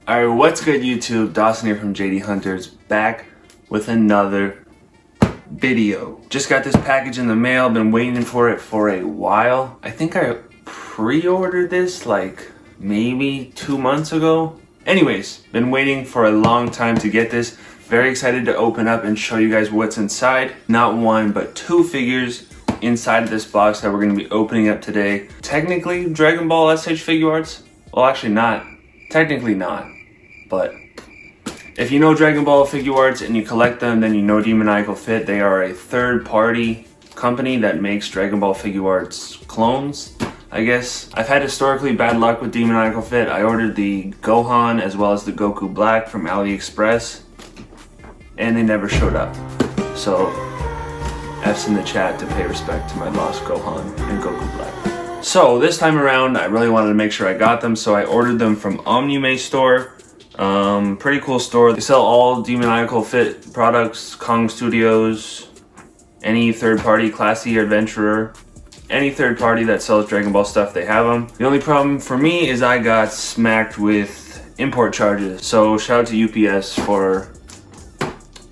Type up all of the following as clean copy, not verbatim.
Alright, what's good YouTube? Dawson here from JD Hunters, back with another video. Just got this package in the mail, been waiting for it for a while. I think I pre-ordered this like maybe 2 months ago. Anyways, been waiting for a long time to get this. Very excited to open up and show you guys what's inside. Not one, but two figures inside of this box that we're going to be opening up today. Technically, Dragon Ball S.H.Figuarts. Well, actually not. Technically not. But if you know Dragon Ball Figuarts and you collect them, then you know Demoniacal Fit. They are a third-party company that makes Dragon Ball Figuarts clones, I guess. I've had historically bad luck with Demoniacal Fit. I ordered the Gohan as well as the Goku Black from AliExpress, and they never showed up. So, F's in the chat to pay respect to my lost Gohan and Goku Black. So, this time around, I really wanted to make sure I got them, so I ordered them from Omni Store. Pretty cool store. They sell all Demoniacal Fit products, Kong Studios, any third-party classy adventurer, any third party that sells Dragon Ball stuff, they have them. The only problem for me is I got smacked with import charges. So shout out to UPS for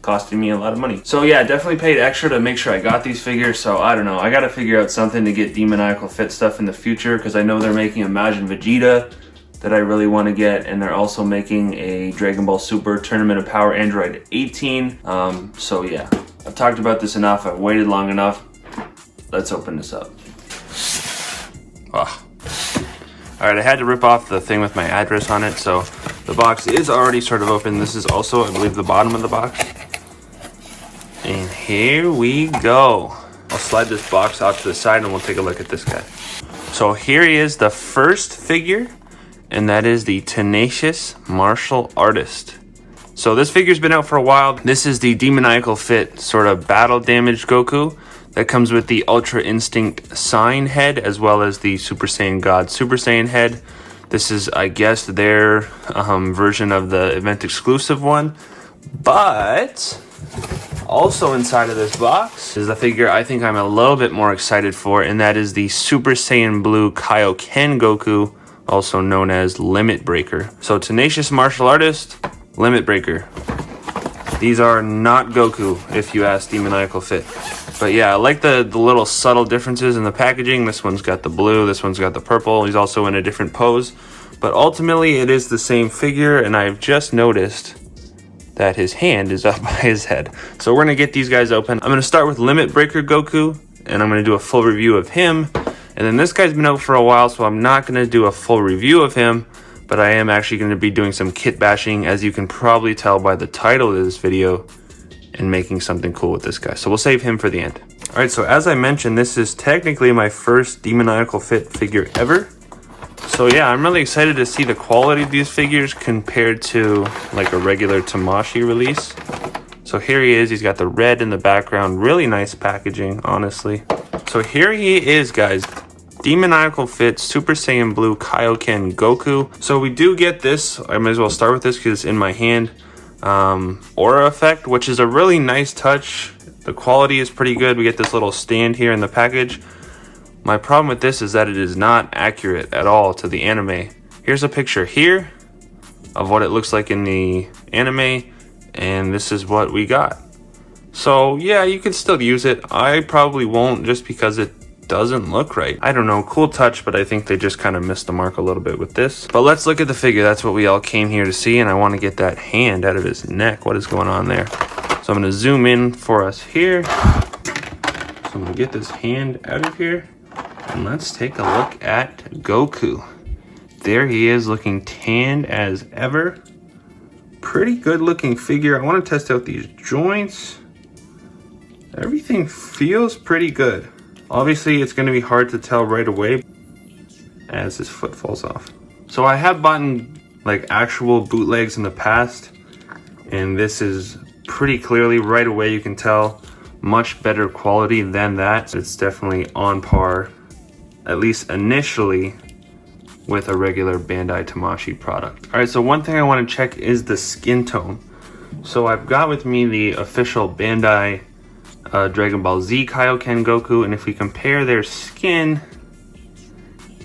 costing me a lot of money. So yeah, definitely paid extra to make sure I got these figures. So I don't know, I gotta figure out something to get Demoniacal Fit stuff in the future, because I know they're making a Majin Vegeta that I really want to get, and they're also making a Dragon Ball Super Tournament of Power Android 18. So yeah, I've talked about this enough, I've waited long enough. Let's open this up. Oh. Alright, I had to rip off the thing with my address on it, so the box is already sort of open. This is also, I believe, the bottom of the box. And here we go. I'll slide this box out to the side and we'll take a look at this guy. So here he is, the first figure, and that is the Tenacious Martial Artist. So this figure's been out for a while. This is the Demoniacal Fit sort of battle damaged Goku that comes with the Ultra Instinct Sign head as well as the Super Saiyan God Super Saiyan head. This is, I guess, their version of the event exclusive one. But also inside of this box is the figure I think I'm a little bit more excited for, and that is the Super Saiyan Blue Kaioken Goku, also known as Limit Breaker. So Tenacious Martial Artist, Limit Breaker. These are not Goku, if you ask Demoniacal Fit. But yeah, I like the little subtle differences in the packaging. This one's got the blue, this one's got the purple. He's also in a different pose. But ultimately, it is the same figure, and I've just noticed that his hand is up by his head. So we're gonna get these guys open. I'm gonna start with Limit Breaker Goku, and I'm gonna do a full review of him. And then this guy's been out for a while, so I'm not gonna do a full review of him, but I am actually gonna be doing some kit bashing, as you can probably tell by the title of this video, and making something cool with this guy. So we'll save him for the end. All right, so as I mentioned, this is technically my first Demoniacal Fit figure ever. So yeah, I'm really excited to see the quality of these figures compared to like a regular Tamashii release. So here he is, he's got the red in the background, really nice packaging, honestly. So here he is, guys. Demoniacal Fit Super Saiyan Blue Kaioken Goku. So we do get this, I might as well start with this because it's in my hand. Aura effect, which is a really nice touch. The quality is pretty good. We get this little stand here in the package. My problem with this is that it is not accurate at all to the anime. Here's a picture here of what it looks like in the anime, and this is what we got. So yeah, you can still use it. I probably won't, just because it doesn't look right. I don't know, cool touch, but I think they just kind of missed the mark a little bit with this. But let's look at the figure. That's what we all came here to see, and I want to get that hand out of his neck. What is going on there? So I'm going to zoom in for us here. So I'm going to get this hand out of here, and let's take a look at Goku. There he is, looking tanned as ever. Pretty good looking figure. I want to test out these joints. Everything feels pretty good. Obviously, it's going to be hard to tell right away as his foot falls off. So I have bought like actual bootlegs in the past, and this is pretty clearly right away you can tell much better quality than that. It's definitely on par, at least initially, with a regular Bandai Tamashii product. All right, so one thing I want to check is the skin tone. So I've got with me the official Bandai Dragon Ball Z Kaioken Goku, and if we compare their skin,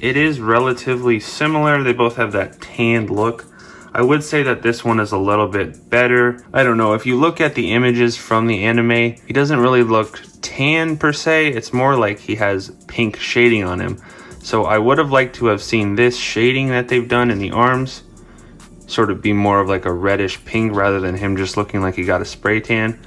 it is relatively similar. They both have that tanned look. I would say that this one is a little bit better. I don't know, if you look at the images from the anime, he doesn't really look tan per se. It's more like he has pink shading on him. So I would have liked to have seen this shading that they've done in the arms sort of be more of like a reddish pink rather than him just looking like he got a spray tan.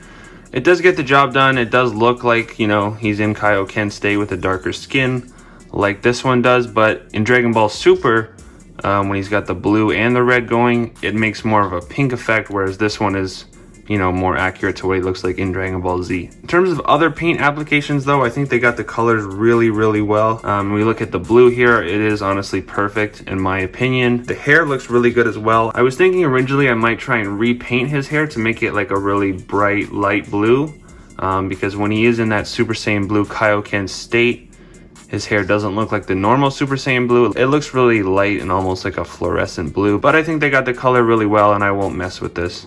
It does get the job done. It does look like, you know, he's in Kaioken state with a darker skin like this one does, but in Dragon Ball Super, when he's got the blue and the red going, it makes more of a pink effect, whereas this one is, you know, more accurate to what he looks like in Dragon Ball Z. In terms of other paint applications though, I think they got the colors really well. When we look at the blue here, it is honestly perfect in my opinion. The hair looks really good as well. I was thinking originally I might try and repaint his hair to make it like a really bright light blue, because when he is in that Super Saiyan Blue Kaioken state, his hair doesn't look like the normal Super Saiyan Blue. It looks really light and almost like a fluorescent blue, but I think they got the color really well and I won't mess with this.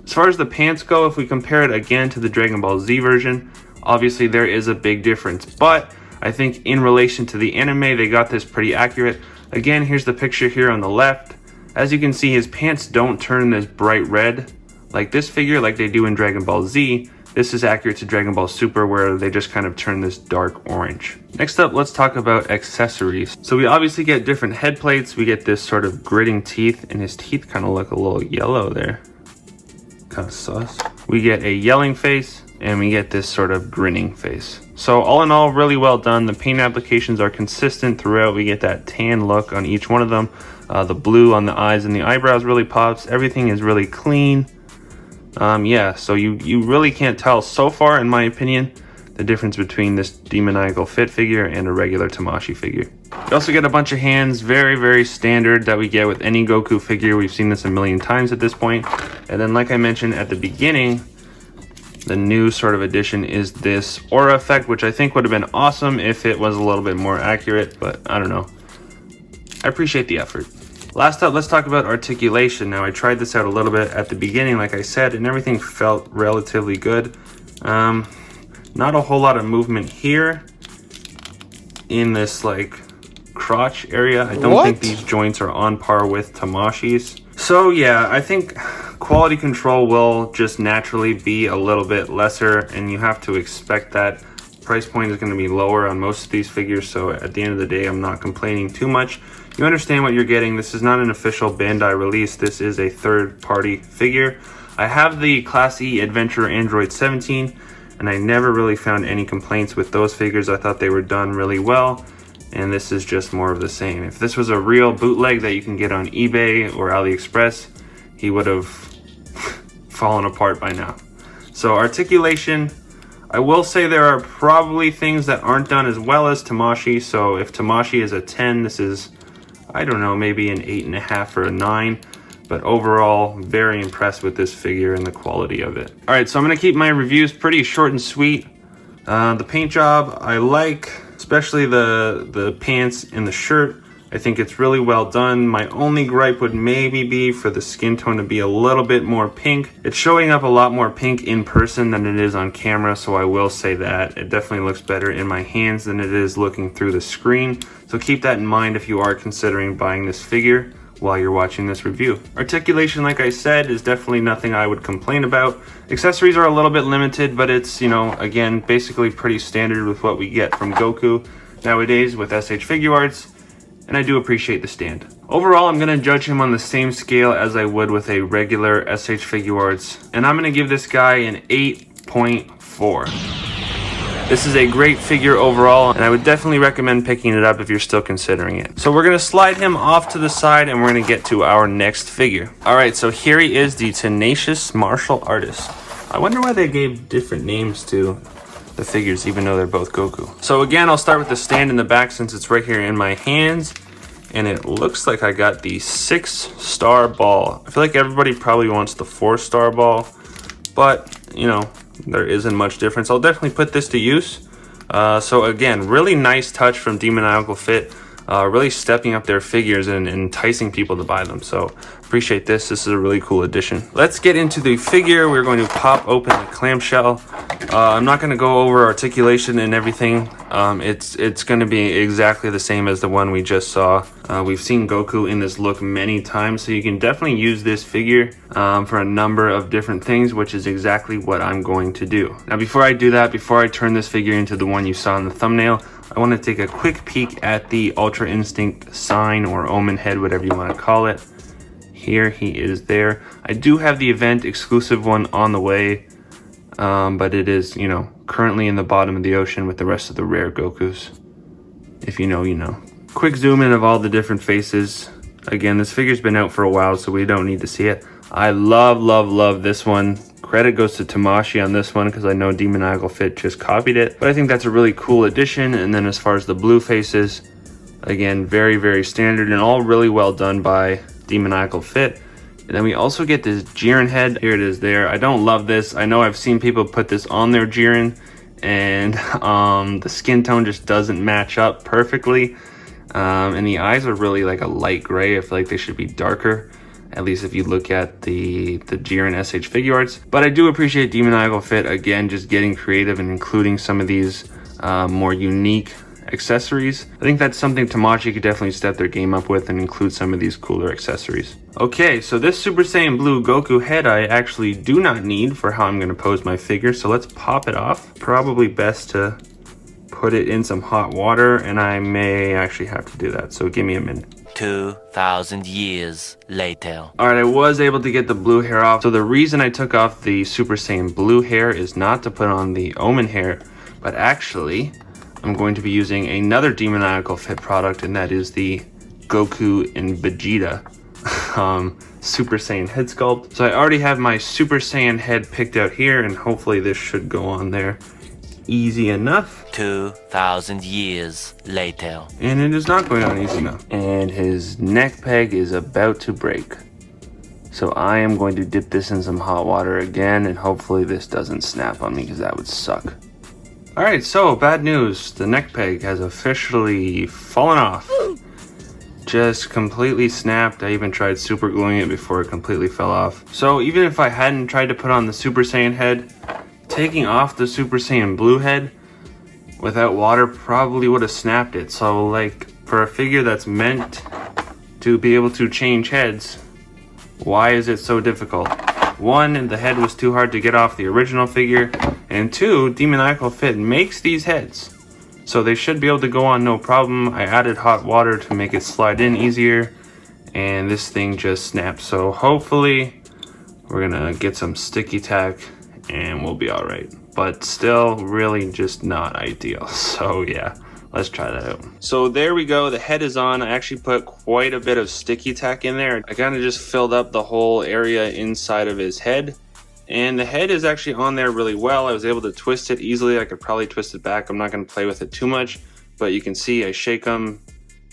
As far as the pants go, if we compare it again to the Dragon Ball Z version, obviously there is a big difference, but I think in relation to the anime, they got this pretty accurate. Again, here's the picture here on the left. As you can see, his pants don't turn this bright red like this figure, like they do in Dragon Ball Z. This is accurate to Dragon Ball Super, where they just kind of turn this dark orange. Next up, let's talk about accessories. So we obviously get different head plates. We get this sort of gritting teeth, and his teeth kind of look a little yellow there. Kind of sus. We get a yelling face, and we get this sort of grinning face. So all in all, really well done. The paint applications are consistent throughout. We get that tan look on each one of them. The blue on the eyes and the eyebrows really pops. Everything is really clean. Yeah, so you really can't tell so far, in my opinion, the difference between this Demoniacal Fit figure and a regular Tamashii figure. We also get a bunch of hands, very standard that we get with any Goku figure. We've seen this a million times at this point. And then like I mentioned at the beginning, the new sort of addition is this aura effect, which I think would have been awesome if it was a little bit more accurate, but I don't know. I appreciate the effort. Last up, let's talk about articulation. Now, I tried this out a little bit at the beginning, like I said, and everything felt relatively good. Not a whole lot of movement here in this like crotch area. I don't think these joints are on par with Tamashi's. So yeah, I think quality control will just naturally be a little bit lesser, and you have to expect that. Price point is going to be lower on most of these figures, so at the end of the day, I'm not complaining too much. You understand what you're getting. This is not an official Bandai release. This is a third-party figure. I have the Class E Adventure Android 17, and I never really found any complaints with those figures. I thought they were done really well, and this is just more of the same. If this was a real bootleg that you can get on eBay or AliExpress, he would have fallen apart by now. So articulation, I will say there are probably things that aren't done as well as Tamashii. So if Tamashii is a 10, this is, I don't know, maybe an 8.5 or a 9. But overall, very impressed with this figure and the quality of it. All right, so I'm gonna keep my reviews pretty short and sweet. The paint job, I like, especially the pants and the shirt. I think it's really well done. My only gripe would maybe be for the skin tone to be a little bit more pink. It's showing up a lot more pink in person than it is on camera, so I will say that. It definitely looks better in my hands than it is looking through the screen. So keep that in mind if you are considering buying this figure while you're watching this review. Articulation, like I said, is definitely nothing I would complain about. Accessories are a little bit limited, but it's, you know, again, basically pretty standard with what we get from Goku nowadays with S.H.Figuarts. And I do appreciate the stand. Overall, I'm gonna judge him on the same scale as I would with a regular SH.Figuarts, and I'm gonna give this guy an 8.4. This is a great figure overall, and I would definitely recommend picking it up if you're still considering it. So we're gonna slide him off to the side, and we're gonna get to our next figure. All right, so here he is, the Tenacious Martial Artist. I wonder why they gave different names to the figures, even though they're both Goku. So again, I'll start with the stand in the back since it's right here in my hands, and it looks like I got the 6-star ball. I feel like everybody probably wants the 4-star ball, but you know, there isn't much difference. I'll definitely put this to use. So again, really nice touch from Demoniacal Fit, really stepping up their figures and enticing people to buy them. So appreciate this. This is a really cool addition. Let's get into the figure. We're going to pop open the clamshell. I'm not going to go over articulation and everything. It's going to be exactly the same as the one we just saw. We've seen Goku in this look many times, so you can definitely use this figure for a number of different things, which is exactly what I'm going to do. Now, before I do that, before I turn this figure into the one you saw in the thumbnail, I want to take a quick peek at the Ultra Instinct sign or Omen head, whatever you want to call it. Here he is there. I do have the event exclusive one on the way. But it is, you know, currently in the bottom of the ocean with the rest of the rare Gokus. If you know, you know. Quick zoom in of all the different faces. Again, this figure's been out for a while, so we don't need to see it. I love this one. Credit goes to Tamashii on this one because I know Demoniacal Fit just copied it. But I think that's a really cool addition. And then as far as the blue faces, again, very standard and all really well done by Demoniacal Fit. And then we also get this Jiren head. Here it is there. I don't love this. I know I've seen people put this on their Jiren, and the skin tone just doesn't match up perfectly. And the eyes are really like a light gray. I feel like they should be darker, at least if you look at the Jiren S.H.Figuarts. But I do appreciate Demoniacal Fit, again, just getting creative and including some of these more unique accessories. I think that's something Tamashii could definitely step their game up with and include some of these cooler accessories. Okay, so this Super Saiyan Blue Goku head I actually do not need for how I'm going to pose my figure, so let's pop it off. Probably best to put it in some hot water, and I may actually have to do that, so give me a minute. 2,000 years later. Alright, I was able to get the blue hair off. So the reason I took off the Super Saiyan Blue hair is not to put on the Omen hair, but actually I'm going to be using another Demoniacal Fit product, and that is the Goku and Vegeta Super Saiyan head sculpt. So I already have my Super Saiyan head picked out here, and hopefully this should go on there easy enough. 2,000 years later. And it is not going on easy enough. And his neck peg is about to break. So I am going to dip this in some hot water again, and hopefully this doesn't snap on me because that would suck. Alright, so bad news. The neck peg has officially fallen off. Just completely snapped. I even tried super gluing it before it completely fell off. So even if I hadn't tried to put on the Super Saiyan head, taking off the Super Saiyan Blue head without water probably would have snapped it. So like, for a figure that's meant to be able to change heads, why is it so difficult? One, the head was too hard to get off the original figure, and two, Demoniacal Fit makes these heads, so they should be able to go on no problem. I added hot water to make it slide in easier, and this thing just snapped. So hopefully we're gonna get some sticky tack and we'll be all right, but still really just not ideal. So yeah, let's try that out. So there we go, the head is on. I actually put quite a bit of sticky tack in there. I kind of just filled up the whole area inside of his head, and the head is actually on there really well. I was able to twist it easily. I could probably twist it back. I'm not going to play with it too much, but you can see I shake them,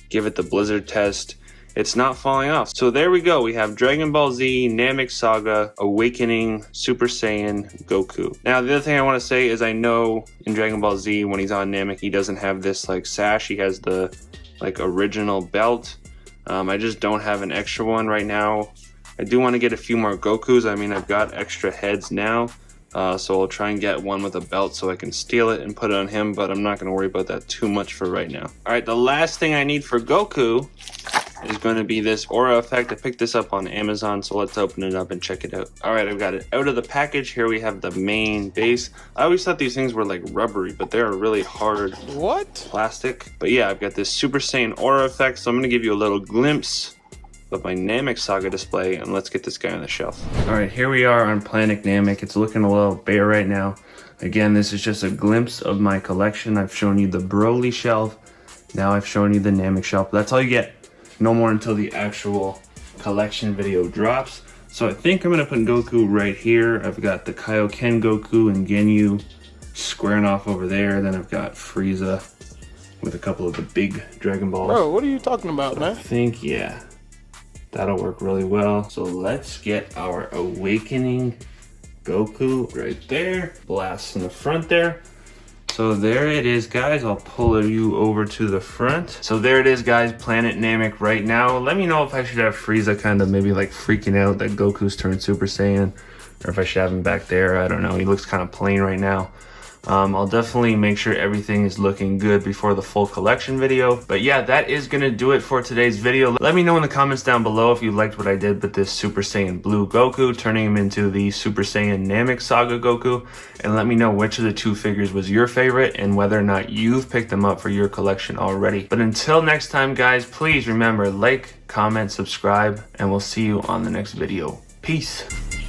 give it the blizzard test. It's not falling off. So there we go. We have Dragon Ball Z, Namek Saga, Awakening, Super Saiyan, Goku. Now, the other thing I want to say is I know in Dragon Ball Z, when he's on Namek, he doesn't have this like sash. He has the like original belt. I just don't have an extra one right now. I do want to get a few more Gokus. I mean, I've got extra heads now. So I'll try and get one with a belt so I can steal it and put it on him, but I'm not going to worry about that too much for right now. All right, the last thing I need for Goku is going to be this aura effect. I picked this up on Amazon, so let's open it up and check it out. All right, I've got it out of the package. Here we have the main base. I always thought these things were like rubbery, but they're really hard plastic. But yeah, I've got this Super Saiyan aura effect, so I'm going to give you a little glimpse of my Namek Saga display, and let's get this guy on the shelf. All right, here we are on Planet Namek. It's looking a little bare right now. Again, this is just a glimpse of my collection. I've shown you the Broly shelf. Now I've shown you the Namek shelf. That's all you get. No more until the actual collection video drops. So I think I'm gonna put Goku right here. I've got the Kaioken Goku and Ginyu squaring off over there. Then I've got Frieza with a couple of the big Dragon Balls. Bro, what are you talking about, man? I think, yeah, that'll work really well. So let's get our Awakening Goku right there. Blast in the front there. So there it is, guys. I'll pull you over to the front. So there it is, guys. Planet Namek right now. Let me know if I should have Frieza kind of maybe like freaking out that Goku's turned Super Saiyan. or if I should have him back there. I don't know. He looks kind of plain right now. I'll definitely make sure everything is looking good before the full collection video. But yeah, that is gonna do it for today's video. Let me know in the comments down below if you liked what I did with this Super Saiyan Blue Goku, turning him into the Super Saiyan Namek Saga Goku. And let me know which of the two figures was your favorite and whether or not you've picked them up for your collection already. But until next time, guys, please remember, like, comment, subscribe, and we'll see you on the next video. Peace.